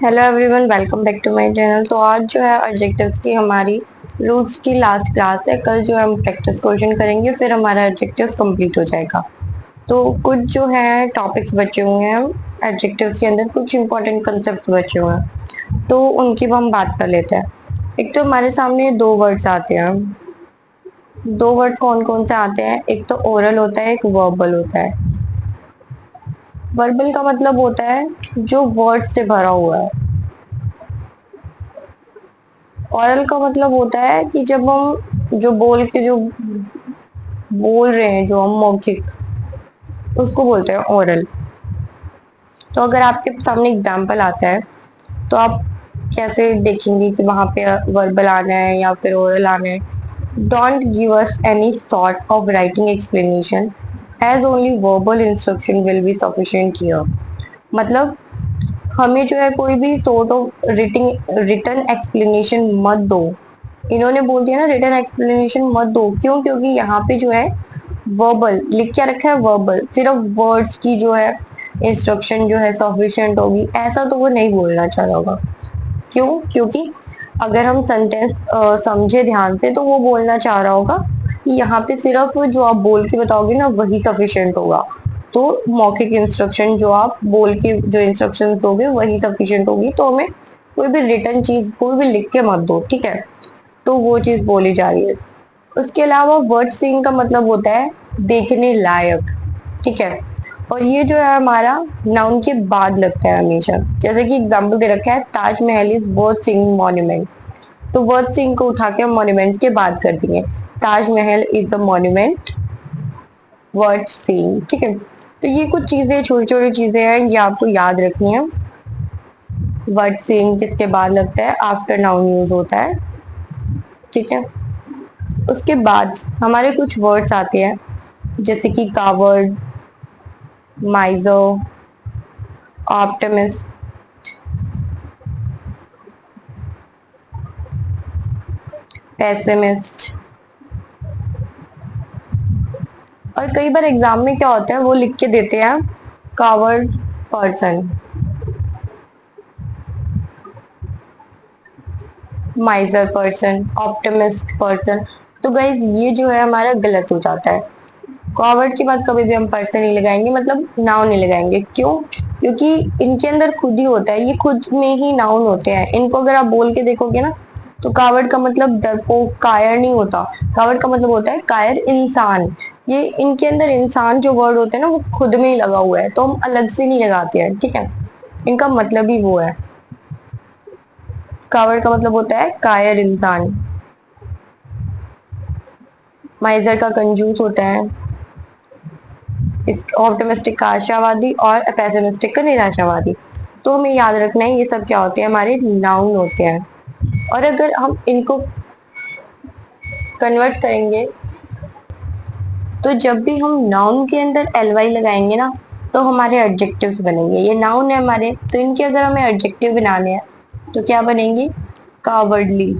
Hello everyone, welcome back to my channel. तो आज जो है एडजेक्टिव्स की हमारी रूट्स की लास्ट क्लास है। कल जो है हम प्रैक्टिस क्वेश्चन करेंगे, फिर हमारा एडजेक्टिव्स कंप्लीट हो जाएगा। तो कुछ जो है टॉपिक्स बचे हुए हैं एडजेक्टिव्स के अंदर, कुछ इंपॉर्टेंट कंसेप्ट बचे हुए हैं, तो उनकी हम बात कर लेते हैं। एक तो हमारे सामने दो वर्ड्स आते हैं। दो वर्ड कौन कौन से आते हैं? एक तो ओरल होता है, एक वर्बल होता है। वर्बल का मतलब होता है जो वर्ड से भरा हुआ है। ओरल का मतलब होता है कि जब हम जो बोल के जो बोल रहे हैं, जो हम मौखिक, उसको बोलते हैं ओरल। तो अगर आपके सामने एग्जाम्पल आता है तो आप कैसे देखेंगे कि वहां पे वर्बल आना है या फिर ओरल आना है? Don't give us any sort of writing explanation as only verbal instruction will be sufficient here. मतलब हमें जो है कोई भी सॉर्ट ऑफ रिटन एक्सप्लेनेशन मत दो। इन्होंने बोल दिया ना, रिटन एक्सप्लेनेशन मत दो। क्यों? क्योंकि यहाँ पे जो है वर्बल लिख क्या रखा है, वर्बल, सिर्फ वर्ड्स की जो है इंस्ट्रक्शन जो है सफिशिएंट होगी, ऐसा तो वो नहीं बोलना चाह रहा होगा। क्यों? क्योंकि अगर हम सेंटेंस समझे ध्यान से तो वो बोलना चाह रहा होगा कि यहाँ पे सिर्फ जो आप बोल के बताओगे ना वही सफिशिएंट होगा। तो मौखिक इंस्ट्रक्शन जो आप बोल के जो इंस्ट्रक्शन दोगे वही सफिशिएंट होगी। तो हमें कोई भी रिटर्न चीज कोई भी लिख के मत दो, ठीक है? तो वो चीज बोली जा रही है। उसके अलावा वर्ड सीइंग का मतलब होता है देखने लायक, ठीक है? और ये जो है हमारा नाउन के बाद लगता है हमेशा। जैसे कि एग्जाम्पल दे रखा है, Taj Mahal is worth seeing monument. तो वर्थ सीइंग को उठा के हम मॉन्यूमेंट के बाद कर दिए। Taj Mahal is a monument worth seeing, ठीक है? तो ये कुछ चीजें, छोटी छोटी चीजें हैं, ये आपको याद रखनी है। वर्ड सीइंग किसके बाद लगता है? आफ्टर नाउन यूज होता है, ठीक है? उसके बाद हमारे कुछ वर्ड्स आते हैं, जैसे कि कावर्ड, माइजर, ऑप्टिमिस्ट, पेसिमिस्ट। और कई बार एग्जाम में क्या होता है, वो लिख के देते हैं coward person, माइजर person, optimist person. तो गाइज ये जो है हमारा गलत हो जाता है। कॉवर्ड के बाद कभी भी हम पर्सन नहीं लगाएंगे, मतलब नाउन नहीं लगाएंगे। क्यों? क्योंकि इनके अंदर खुद ही होता है, ये खुद में ही नाउन होते हैं। इनको अगर आप बोल के देखोगे ना, तो कावर्ड का मतलब डरपोक, कायर नहीं होता। कावर्ड का मतलब होता है कायर, इंसान। ये इनके अंदर इंसान जो वर्ड होते हैं ना, वो खुद में ही लगा हुआ है, तो हम अलग से नहीं लगाते हैं, ठीक है? इनका मतलब ही वो है। कावर्ड का मतलब होता है कायर, इंसान। माइजर का कंजूस होता है। इस ऑप्टिमिस्टिक का आशावादी और पेसिमिस्टिक का निराशावादी। तो हमें याद रखना है ये सब क्या होते हैं, हमारे नाउन होते हैं। और अगर हम इनको कन्वर्ट करेंगे, तो जब भी हम नाउन के अंदर एल वाई लगाएंगे ना, तो हमारे एडजेक्टिव्स बनेंगे। ये नाउन है हमारे, तो इनके अगर हमें एडजेक्टिव बनाने हैं तो क्या बनेंगे? कावर्डली।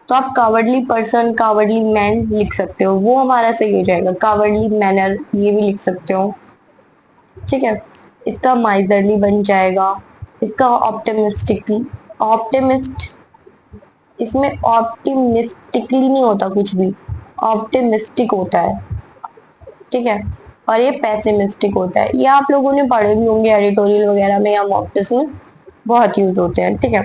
तो आप कावर्डली पर्सन, कावर्डली मैन लिख सकते हो, वो हमारा सही हो जाएगा। कावर्डली मैनर ये भी लिख सकते हो, ठीक है? इसका माइजरली बन जाएगा। इसका ऑप्टिमिस्टिकली, ऑप्टिमिस्ट, इसमें ऑप्टिमिस्टिकली नहीं होता कुछ भी, ऑप्टिमिस्टिक होता है, ठीक है? और ये पेसिमिस्टिक होता है। ये आप लोगों ने पढ़े भी होंगे एडिटोरियल वगैरह में या मॉक टेस्ट में, बहुत यूज होते हैं, ठीक है?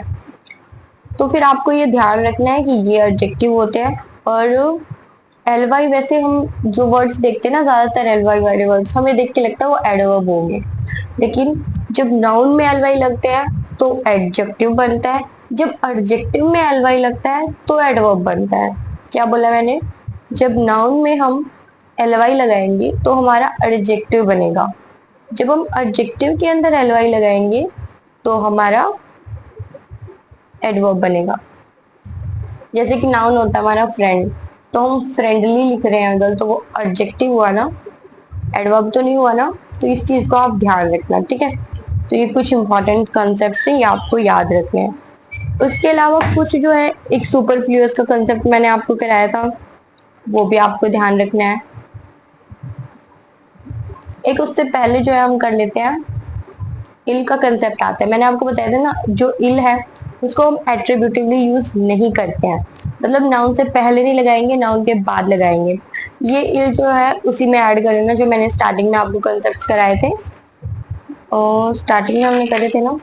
तो फिर आपको ये ध्यान रखना है कि ये एडजेक्टिव होते हैं। और एल वाई, वैसे हम जो वर्ड्स देखते हैं ना, ज्यादातर एल वाई वाले वर्ड्स हमें देख के लगता है वो एडवर्ब होंगे, लेकिन जब नाउन में एल वाई लगते हैं तो एडजेक्टिव बनता है। जब एडजेक्टिव में एल वाई लगता है तो एडवर्ब बनता है। क्या बोला मैंने? जब नाउन में हम एल वाई लगाएंगे तो हमारा एडजेक्टिव बनेगा। जब हम एडजेक्टिव के अंदर एल वाई लगाएंगे तो हमारा एडवर्ब बनेगा। जैसे कि नाउन होता है हमारा फ्रेंड, तो हम फ्रेंडली लिख रहे हैं अगर, तो वो एडजेक्टिव हुआ ना, एडवर्ब तो नहीं हुआ ना। तो इस चीज को आप ध्यान रखना, ठीक है? तो ये कुछ इंपॉर्टेंट कंसेप्ट है, ये आपको याद रखने हैं। उसके अलावा कुछ जो है, एक सुपरफ्लूअस का कंसेप्ट मैंने आपको कराया था, वो भी आपको ध्यान रखना है। एक उससे पहले जो है हम कर लेते हैं इल का कंसेप्ट आता है। मैंने आपको बताया था ना, जो इल है उसको हम एट्रीब्यूटिवली यूज नहीं करते हैं, मतलब नाउन से पहले नहीं लगाएंगे, नाउन के बाद लगाएंगे। ये इल जो है उसी में ऐड कर लेना जो मैंने स्टार्टिंग में आपको कंसेप्ट कराए थे, और स्टार्टिंग में हमने करे थे ना,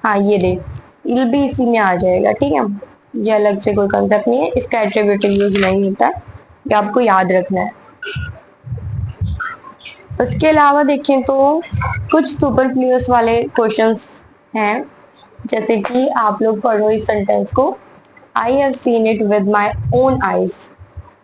हाँ ये दे, इल भी इसी में आ जाएगा, ठीक है। ये अलग से कोई कंसेप्ट नहीं है, इसका एट्रीब्यूटिव यूज नहीं होता है, ये आपको याद रखना है। उसके अलावा देखें तो कुछ सुपरफ्लूअस वाले क्वेश्चंस हैं, जैसे कि आप लोग पढ़ो इस सेंटेंस को, I have seen it with my own eyes.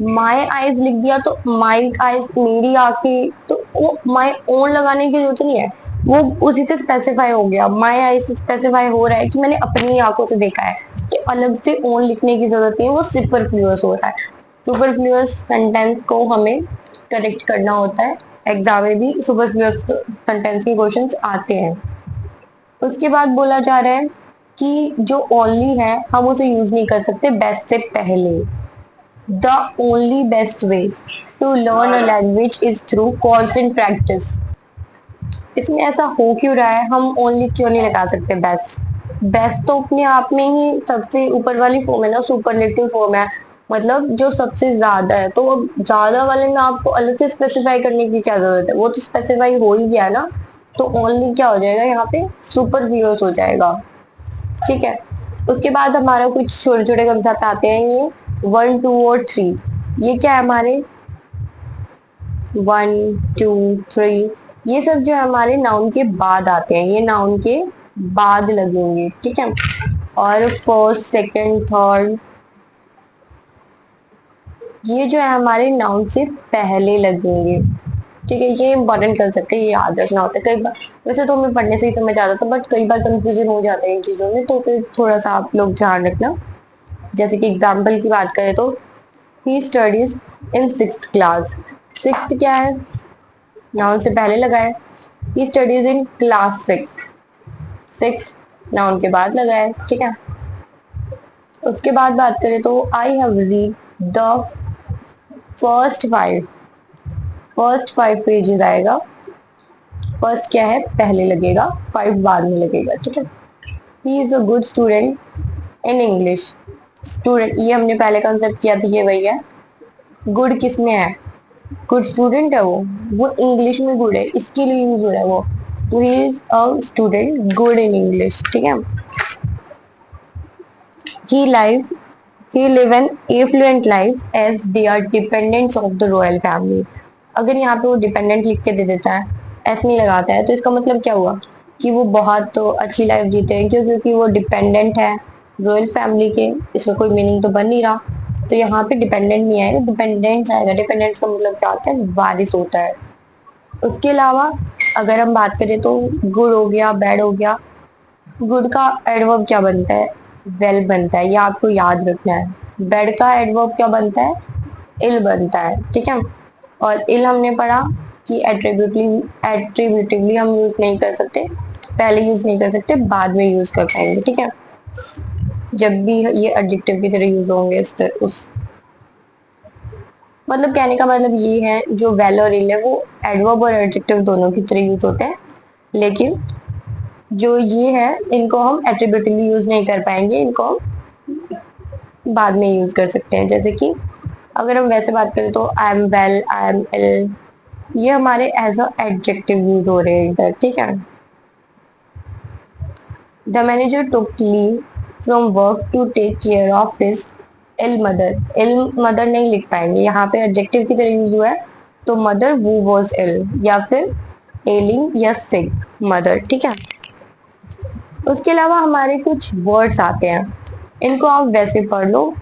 My eyes लिख दिया तो माई आईज मेरी आंखें, तो वो माई ओन लगाने की जरूरत नहीं है, वो उसी से स्पेसिफाई हो गया, माई आईज से स्पेसिफाई हो रहा है कि मैंने अपनी आंखों से देखा है, तो अलग से ओन लिखने की जरूरत नहीं है, वो सुपरफ्लूअस हो रहा है। सुपरफ्लूअस सेंटेंस को हमें करेक्ट करना होता है, एग्जाम में भी सुपरफ्लूअस सेंटेंस के क्वेश्चंस आते हैं। उसके बाद बोला जा रहा है कि जो ओनली है हम उसे यूज नहीं कर सकते बेस्ट से पहले। The only best way to learn a language is through constant practice. इसमें ऐसा हो क्यों रहा है, हम ओनली क्यों नहीं लगा सकते बेस्ट? बेस्ट तो अपने आप में ही सबसे ऊपर वाली फॉर्म है ना, सुपरलेटिव फॉर्म है, मतलब जो सबसे ज्यादा है, तो अब ज्यादा वाले में आपको अलग से स्पेसिफाई करने की क्या जरूरत है, वो तो स्पेसिफाई हो ही गया ना, तो ओनली क्या हो जाएगा यहाँ पे, सुपरफ्लूअस हो जाएगा, ठीक है। उसके बाद हमारा कुछ छोटे छोटे कंसेप्ट आते हैं, ये 1 2 और 3, ये क्या है हमारे 1 2 3, ये सब जो है हमारे नाउन के बाद आते हैं, ये नाउन के बाद लगेंगे, ठीक है। और फर्स्ट सेकंड थर्ड, ये जो है हमारे नाउन से पहले लगेंगे, ठीक है। ये इंपॉर्टेंट कंसेप्ट है, ये याद रखना होता है। कई बार वैसे तो हमें पढ़ने से ही समझ आता था, बट कई बार कंफ्यूजन हो जाता है इन चीजों में, तो फिर थोड़ा सा आप लोग ध्यान रखना। जैसे कि एग्जाम्पल की बात करें तो he studies in 6th class. 6th क्या है, नाउन से पहले लगा है, he studies in class 6, 6 noun के बाद लगा है, ठीक है। उसके बाद बात करें तो I have read the first 5, first 5 pages आएगा, फर्स्ट क्या है पहले लगेगा, 5 बाद में लगेगा, ठीक है। ही is a good student in English. Student ये हमने पहले कंसेप्ट किया था, ये वही है। गुड किस में है, गुड स्टूडेंट है वो इंग्लिश में गुड है, इसके लिए यूज हो रहा है वो, तो he is a student good in English, ठीक है। He live he live an affluent life as they are dependents of the royal family. अगर यहाँ पे वो डिपेंडेंट लिख के दे देता है, ऐसे नहीं लगाता है, तो इसका मतलब क्या हुआ कि वो बहुत तो अच्छी लाइफ जीते हैं, क्यों, क्योंकि वो डिपेंडेंट है रॉयल फैमिली के, इसका कोई मीनिंग तो बन नहीं रहा, तो यहाँ पे डिपेंडेंट नहीं आएगा, डिपेंडेंस आएगा। डिपेंडेंस का मतलब क्या होता है, वारिस होता है। उसके अलावा अगर हम बात करें तो गुड हो गया, बैड हो गया, गुड का एडवर्ब क्या बनता है, वेल बनता है, ये आपको याद रखना है। बैड का एडवर्ब क्या बनता है, इल बनता है, ठीक है। और इल हमने पढ़ा कि एट्रीब्यूटिवली हम यूज नहीं कर सकते, पहले यूज नहीं कर सकते, बाद में यूज कर पाएंगे, ठीक है। जब भी ये एडजेक्टिव की तरह यूज होंगे उस मतलब कहने का मतलब ये है, जो वेल और इल है वो एडवर्ब और एडजेक्टिव दोनों की तरह यूज होते हैं, लेकिन जो ये है इनको हम एट्रीब्यूटिवली यूज नहीं कर पाएंगे, इनको हम बाद में यूज कर सकते हैं। जैसे कि अगर हम वैसे बात करें तो I am well, I am ill, ये हमारे एज अ एडजेक्टिव यूज हो रहे हैं इधर, ठीक है। The manager took leave from work to take care of his ill mother. Ill mother नहीं लिख पाएंगे, यहाँ पे एडजेक्टिव की तरह यूज हुआ है, तो मदर वो वाज इल, या फिर एलिंग या सिक मदर, ठीक है। उसके अलावा हमारे कुछ वर्ड्स आते हैं, इनको आप वैसे पढ़ लो,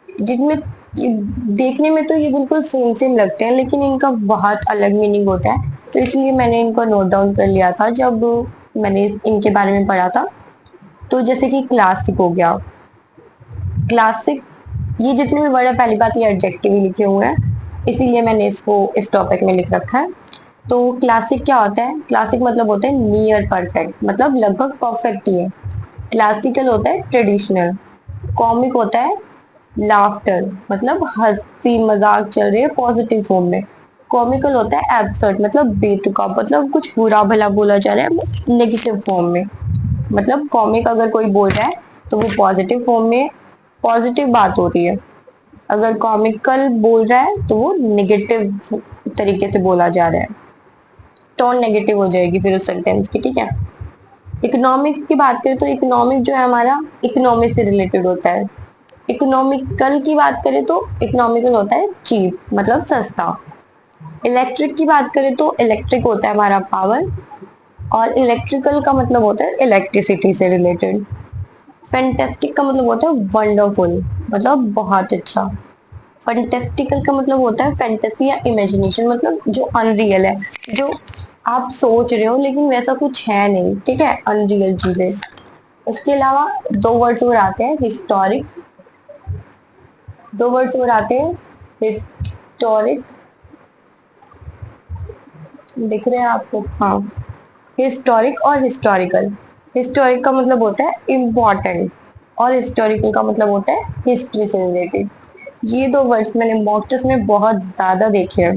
जिनमें देखने में तो ये बिल्कुल सेम सेम लगते हैं, लेकिन इनका बहुत अलग मीनिंग होता है, तो इसलिए मैंने इनको नोट डाउन कर लिया था जब मैंने इनके बारे में पढ़ा था। तो जैसे कि क्लासिक हो गया, क्लासिक, ये जितने भी वर्ड है पहली बात ये एडजेक्टिव ही लिखे हुए हैं, इसीलिए मैंने इसको इस टॉपिक में लिख रखा है। तो क्लासिक क्या होता है, क्लासिक मतलब होता है नियर परफेक्ट, मतलब लगभग परफेक्ट ही है। क्लासिकल होता है ट्रेडिशनल। कॉमिक होता है लाफ्टर, मतलब हंसी मजाक चल रही है पॉजिटिव फॉर्म में, कॉमिकल होता है एब्सर्ड, मतलब बेतुका, मतलब कुछ बुरा भला बोला जा रहा है नेगेटिव फॉर्म में। मतलब कॉमिक अगर कोई बोल रहा है तो वो पॉजिटिव फॉर्म में पॉजिटिव बात हो रही है, अगर कॉमिकल बोल रहा है तो वो नेगेटिव तरीके से बोला जा रहा है, टोन नेगेटिव हो जाएगी फिर उस सेंटेंस की, ठीक है। इकोनॉमिक की बात करें तो इकोनॉमिक जो है हमारा इकोनॉमी से रिलेटेड होता है। इकोनॉमिकल की बात करें तो इकोनॉमिकल होता है चीप, मतलब सस्ता। इलेक्ट्रिक की बात करें तो इलेक्ट्रिक होता है हमारा पावर, और इलेक्ट्रिकल का मतलब होता है इलेक्ट्रिसिटी से रिलेटेड। फैंटास्टिक का मतलब होता है वंडरफुल, मतलब बहुत अच्छा। फैंटास्टिकल का मतलब होता है फैंटेसी या इमेजिनेशन, मतलब जो अनरियल है, जो आप सोच रहे हो लेकिन वैसा कुछ है नहीं, ठीक है, अनरियल चीजें। इसके अलावा दो वर्ड्स और आते हैं हिस्टोरिक, दो वर्ड्स और आते हैं हिस्टोरिक, दिख रहे हैं आपको, हाँ, हिस्टोरिक और हिस्टोरिकल। हिस्टोरिक का मतलब होता है इम्पोर्टेंट, और हिस्टोरिकल का मतलब होता है हिस्ट्री से रिलेटेड। ये दो वर्ड्स मैंने मॉक टेस्ट में बहुत ज्यादा देखे हैं,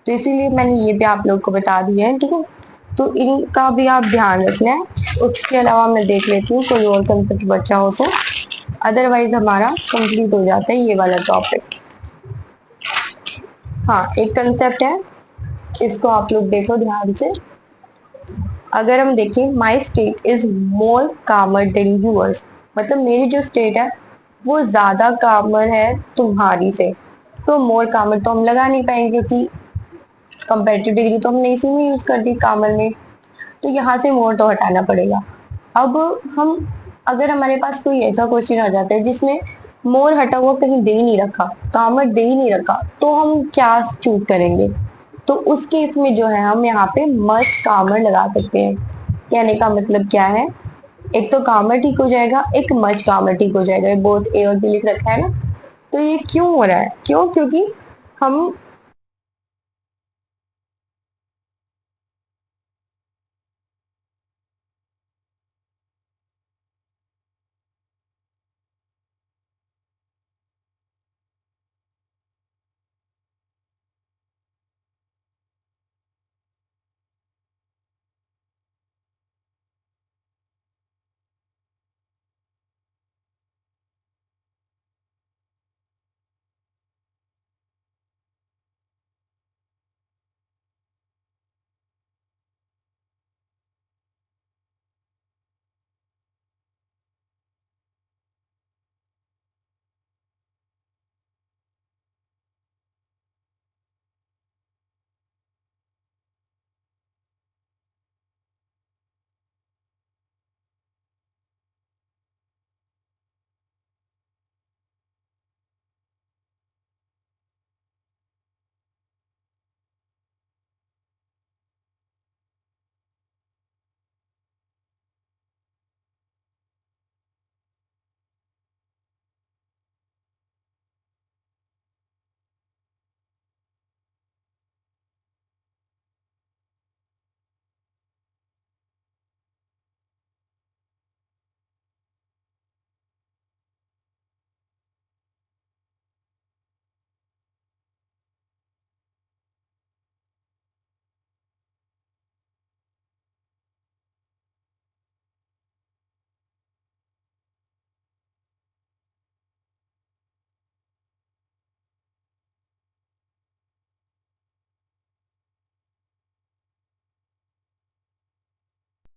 तो इसीलिए मैंने ये भी आप लोग को बता दिया है, ठीक है। तो इनका भी आप ध्यान रखना है। उसके अलावा मैं देख लेती हूँ कोई और कंसेप्ट बचा हो तो, अदरवाइज हमारा कंप्लीट हो जाता है ये वाला टॉपिक। हाँ, एक कंसेप्ट है, इसको आप लोग देखो ध्यान से। अगर हम देखें, माई स्टेट इज मोर कामर देन यूअर्स, मतलब मेरी जो स्टेट है वो ज्यादा कामर है तुम्हारी से। तो मोर कामर तो हम लगा नहीं पाएंगे क्योंकि कंपेरेटिव डिग्री तो हमने इसी में यूज कर दी कामर में, तो यहाँ से मोर तो हटाना पड़ेगा। अब हम, अगर हमारे पास कोई ऐसा क्वेश्चन आ जाता है जिसमें मोर हटा हुआ कहीं दे ही नहीं रखा, कामर दे ही नहीं रखा, तो हम क्या चूज करेंगे? तो उस केस में जो है हम यहाँ पे मस्ट कामर लगा सकते हैं। कहने का मतलब क्या है, एक तो कामर ठीक हो जाएगा, एक मच कामर ठीक हो जाएगा, बोथ ए और बी लिख रखा है ना। तो ये क्यों हो रहा है, क्यों? क्योंकि हम